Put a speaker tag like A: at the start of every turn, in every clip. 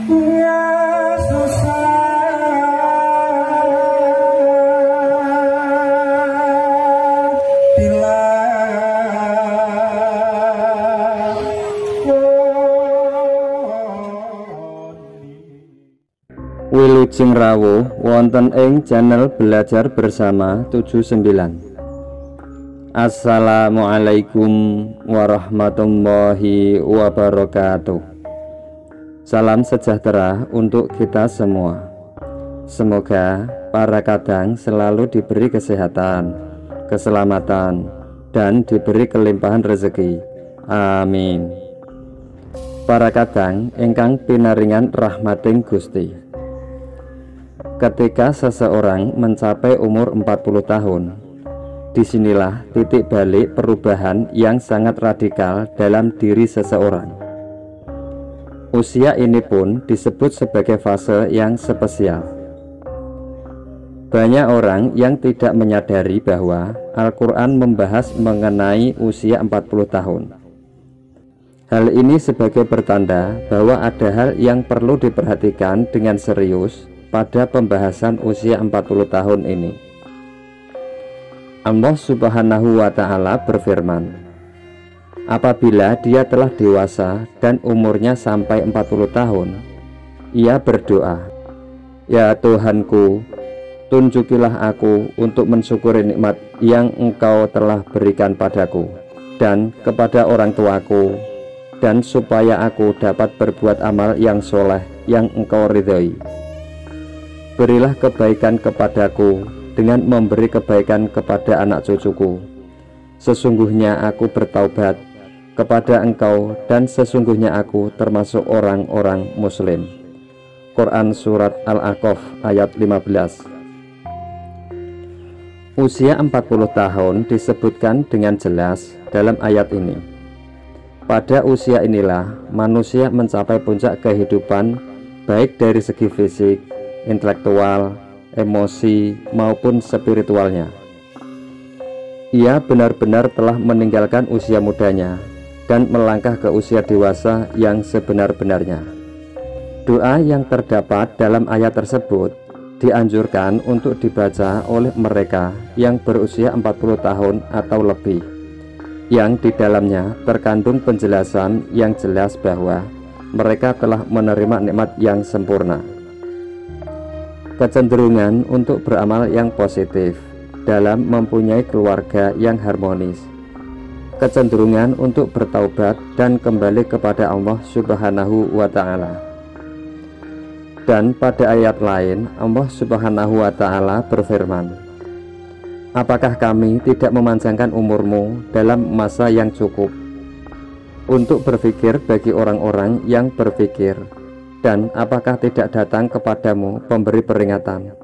A: Ya susah bila
B: Wilujeng rawuh wonten ing channel Belajar Bersama 79. Assalamualaikum warahmatullahi wabarakatuh. Salam sejahtera untuk kita semua. Semoga para kadang selalu diberi kesehatan, keselamatan, dan diberi kelimpahan rezeki. Amin. Para kadang ingkang pinaringan rahmating Gusti. Ketika seseorang mencapai umur 40 tahun, disinilah titik balik perubahan yang sangat radikal dalam diri seseorang. Usia ini pun disebut sebagai fase yang spesial. Banyak orang yang tidak menyadari bahwa Al-Quran membahas mengenai usia 40 tahun. Hal ini sebagai pertanda bahwa ada hal yang perlu diperhatikan dengan serius pada pembahasan usia 40 tahun ini. Allah Subhanahu wa Ta'ala berfirman, apabila dia telah dewasa dan umurnya sampai 40 tahun, ia berdoa, ya Tuhanku, tunjukilah aku untuk mensyukuri nikmat yang Engkau telah berikan padaku dan kepada orang tuaku, dan supaya aku dapat berbuat amal yang soleh yang Engkau ridhoi. Berilah kebaikan kepadaku dengan memberi kebaikan kepada anak cucuku. Sesungguhnya aku bertaubat kepada Engkau dan sesungguhnya aku termasuk orang-orang muslim. Quran Surat Al-A'qaf ayat 15. Usia 40 tahun disebutkan dengan jelas dalam ayat ini. Pada usia inilah manusia mencapai puncak kehidupan, baik dari segi fisik, intelektual, emosi, maupun spiritualnya. Ia benar-benar telah meninggalkan usia mudanya dan melangkah ke usia dewasa yang sebenar-benarnya. Doa yang terdapat dalam ayat tersebut dianjurkan untuk dibaca oleh mereka yang berusia 40 tahun atau lebih, yang di dalamnya terkandung penjelasan yang jelas bahwa mereka telah menerima nikmat yang sempurna. Kecenderungan untuk beramal yang positif dalam mempunyai keluarga yang harmonis, kecenderungan untuk bertaubat dan kembali kepada Allah Subhanahu wa Ta'ala. Dan pada ayat lain Allah Subhanahu wa Ta'ala berfirman, apakah kami tidak memanjangkan umurmu dalam masa yang cukup untuk berpikir bagi orang-orang yang berpikir, dan apakah tidak datang kepadamu pemberi peringatan?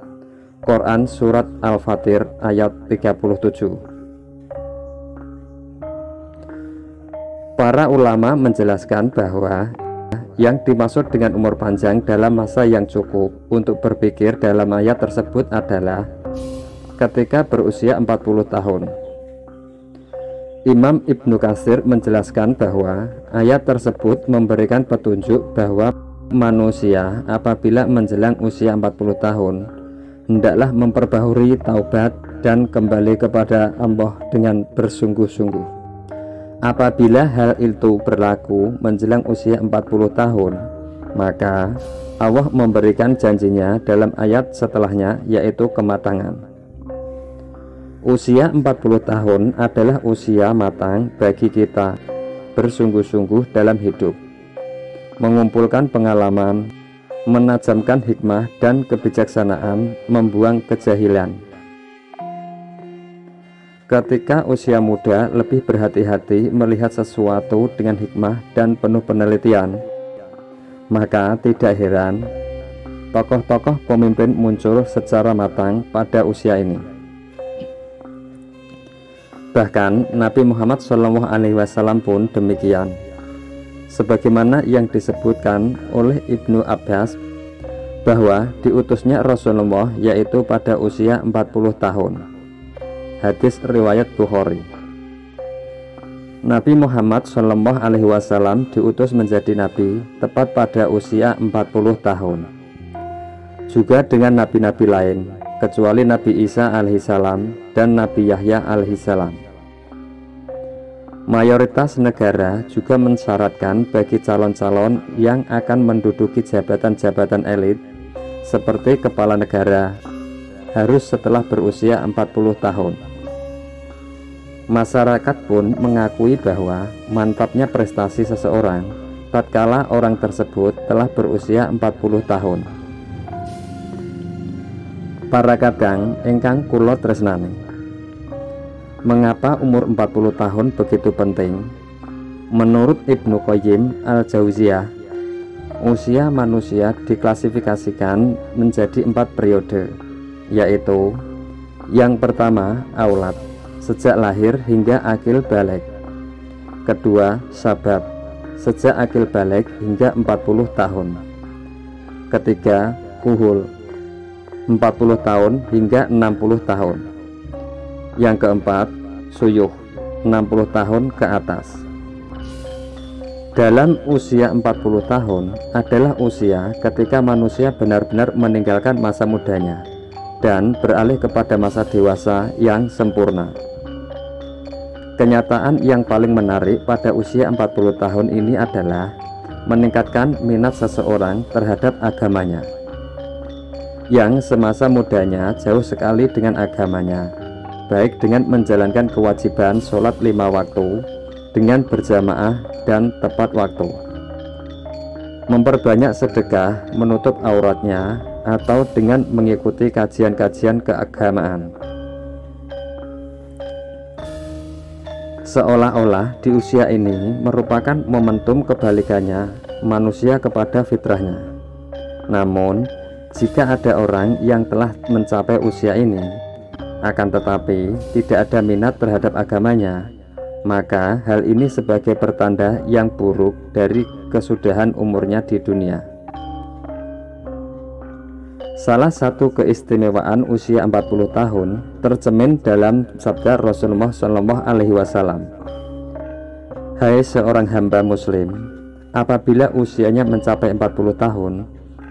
B: Quran Surat Al-Fatir ayat 37. Para ulama menjelaskan bahwa yang dimaksud dengan umur panjang dalam masa yang cukup untuk berpikir dalam ayat tersebut adalah ketika berusia 40 tahun. Imam Ibnu Katsir menjelaskan bahwa ayat tersebut memberikan petunjuk bahwa manusia apabila menjelang usia 40 tahun hendaklah memperbaharui taubat dan kembali kepada Allah dengan bersungguh-sungguh. Apabila hal itu berlaku menjelang usia 40 tahun, maka Allah memberikan janjinya dalam ayat setelahnya, yaitu kematangan. Usia 40 tahun adalah usia matang bagi kita bersungguh-sungguh dalam hidup, mengumpulkan pengalaman, menajamkan hikmah dan kebijaksanaan, membuang kejahilan. Ketika usia muda lebih berhati-hati melihat sesuatu dengan hikmah dan penuh penelitian, maka tidak heran tokoh-tokoh pemimpin muncul secara matang pada usia ini. Bahkan Nabi Muhammad SAW pun demikian. Sebagaimana yang disebutkan oleh Ibnu Abbas bahwa diutusnya Rasulullah yaitu pada usia 40 tahun. Hadis riwayat Bukhari. Nabi Muhammad Shallallahu Alaihi Wasallam diutus menjadi nabi tepat pada usia 40 tahun. Juga dengan nabi-nabi lain, kecuali Nabi Isa alaihissalam dan Nabi Yahya alaihissalam. Mayoritas negara juga mensyaratkan bagi calon-calon yang akan menduduki jabatan-jabatan elit seperti kepala negara harus setelah berusia 40 tahun. Masyarakat pun mengakui bahwa mantapnya prestasi seseorang tatkala orang tersebut telah berusia 40 tahun. Para kadang ingkang kula tresnani, mengapa umur 40 tahun begitu penting? Menurut Ibnu Qayyim al-Jauziyah, usia manusia diklasifikasikan menjadi 4 periode, yaitu yang pertama aulad, sejak lahir hingga akil baligh. Kedua syabab, sejak akil baligh hingga 40 tahun. Ketiga kuhul, 40 tahun hingga 60 tahun. Yang keempat, suyuh, 60 tahun ke atas. Dalam usia 40 tahun adalah usia ketika manusia benar-benar meninggalkan masa mudanya dan beralih kepada masa dewasa yang sempurna. Kenyataan yang paling menarik pada usia 40 tahun ini adalah meningkatkan minat seseorang terhadap agamanya, yang semasa mudanya jauh sekali dengan agamanya, baik dengan menjalankan kewajiban sholat 5 waktu dengan berjamaah dan tepat waktu, memperbanyak sedekah, menutup auratnya, atau dengan mengikuti kajian-kajian keagamaan. Seolah-olah di usia ini merupakan momentum kebalikannya manusia kepada fitrahnya. Namun, jika ada orang yang telah mencapai usia ini akan tetapi tidak ada minat terhadap agamanya, maka hal ini sebagai pertanda yang buruk dari kesudahan umurnya di dunia. Salah satu keistimewaan usia 40 tahun tercermin dalam sabda Rasulullah Shallallahu Alaihi Wasallam. Hai seorang hamba muslim, apabila usianya mencapai 40 tahun,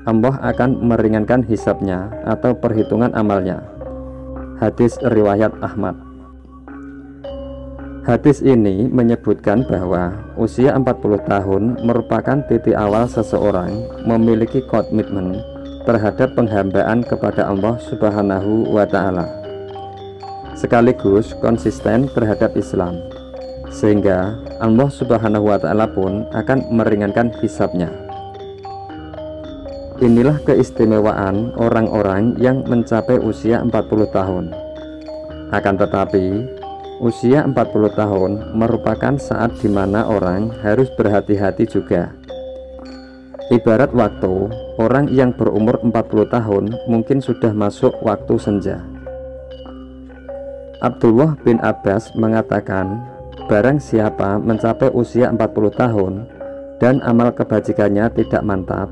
B: Allah akan meringankan hisabnya atau perhitungan amalnya. Hadis riwayat Ahmad. Hadis ini menyebutkan bahwa usia 40 tahun merupakan titik awal seseorang memiliki komitmen terhadap penghambaan kepada Allah Subhanahu wa Ta'ala, sekaligus konsisten terhadap Islam, sehingga Allah Subhanahu wa Ta'ala pun akan meringankan hisabnya. Inilah keistimewaan orang-orang yang mencapai usia 40 tahun. Akan tetapi, usia 40 tahun merupakan saat di mana orang harus berhati-hati juga. Ibarat waktu, orang yang berumur 40 tahun mungkin sudah masuk waktu senja. Abdullah bin Abbas mengatakan, barang siapa mencapai usia 40 tahun dan amal kebajikannya tidak mantap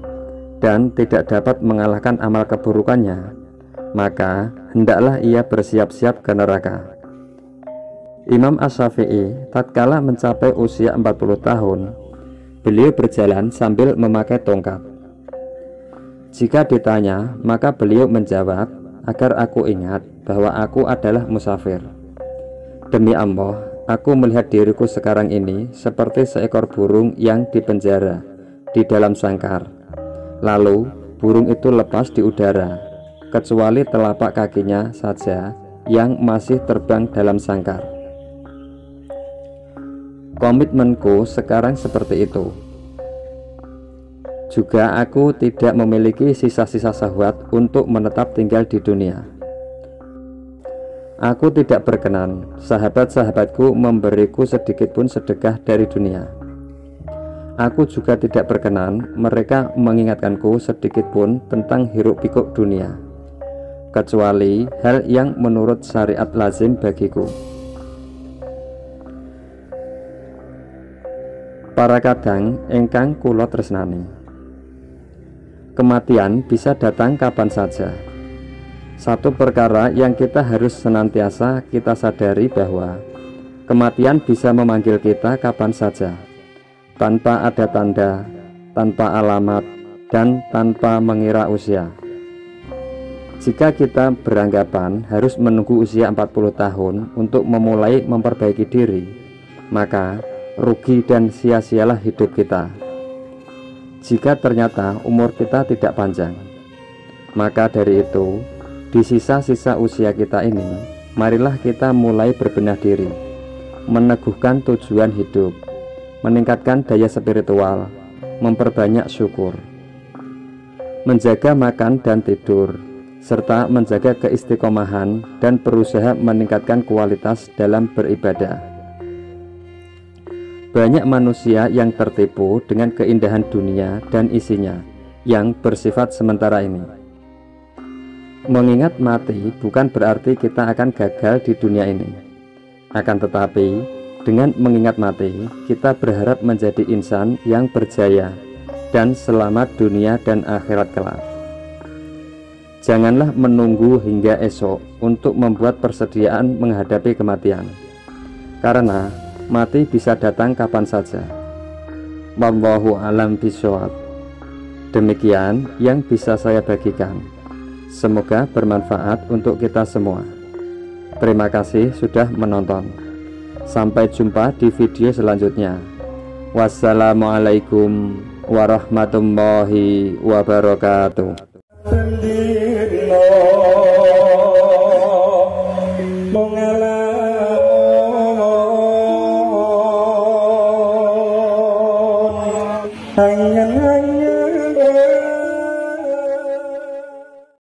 B: dan tidak dapat mengalahkan amal keburukannya, maka hendaklah ia bersiap-siap ke neraka. Imam Asy-Syafi'i tatkala mencapai usia 40 tahun, beliau berjalan sambil memakai tongkat. Jika ditanya, maka beliau menjawab, agar aku ingat bahwa aku adalah musafir. Demi Allah, aku melihat diriku sekarang ini seperti seekor burung yang dipenjara di dalam sangkar. Lalu burung itu lepas di udara, kecuali telapak kakinya saja yang masih terbang dalam sangkar. Komitmenku sekarang seperti itu. Juga aku tidak memiliki sisa-sisa syahwat untuk menetap tinggal di dunia. Aku tidak berkenan sahabat-sahabatku memberiku sedikitpun sedekah dari dunia. Aku juga tidak berkenan mereka mengingatkanku sedikitpun tentang hiruk-pikuk dunia, kecuali hal yang menurut syariat lazim bagiku. Para kadang ingkang kula tresnani, kematian bisa datang kapan saja. Satu perkara yang kita harus senantiasa kita sadari bahwa Kematian bisa memanggil kita kapan saja, tanpa ada tanda, tanpa alamat, dan tanpa mengira usia. Jika kita beranggapan harus menunggu usia 40 tahun untuk memulai memperbaiki diri, maka rugi dan sia-sialah hidup kita. Jika ternyata umur kita tidak panjang, maka dari itu, di sisa-sisa usia kita ini, marilah kita mulai berbenah diri, meneguhkan tujuan hidup, meningkatkan daya spiritual, memperbanyak syukur, menjaga makan dan tidur, serta menjaga keistiqomahan dan berusaha meningkatkan kualitas dalam beribadah. Banyak manusia yang tertipu dengan keindahan dunia dan isinya yang bersifat sementara ini. Mengingat mati bukan berarti kita akan gagal di dunia ini. Akan tetapi, dengan mengingat mati, kita berharap menjadi insan yang berjaya dan selamat dunia dan akhirat kelak. Janganlah menunggu hingga esok untuk membuat persediaan menghadapi kematian, karena mati bisa datang kapan saja. Wallahu a'lam bishawab. Demikian yang bisa saya bagikan. Semoga bermanfaat untuk kita semua. Terima kasih sudah menonton. Sampai jumpa di video selanjutnya. Wassalamualaikum warahmatullahi wabarakatuh.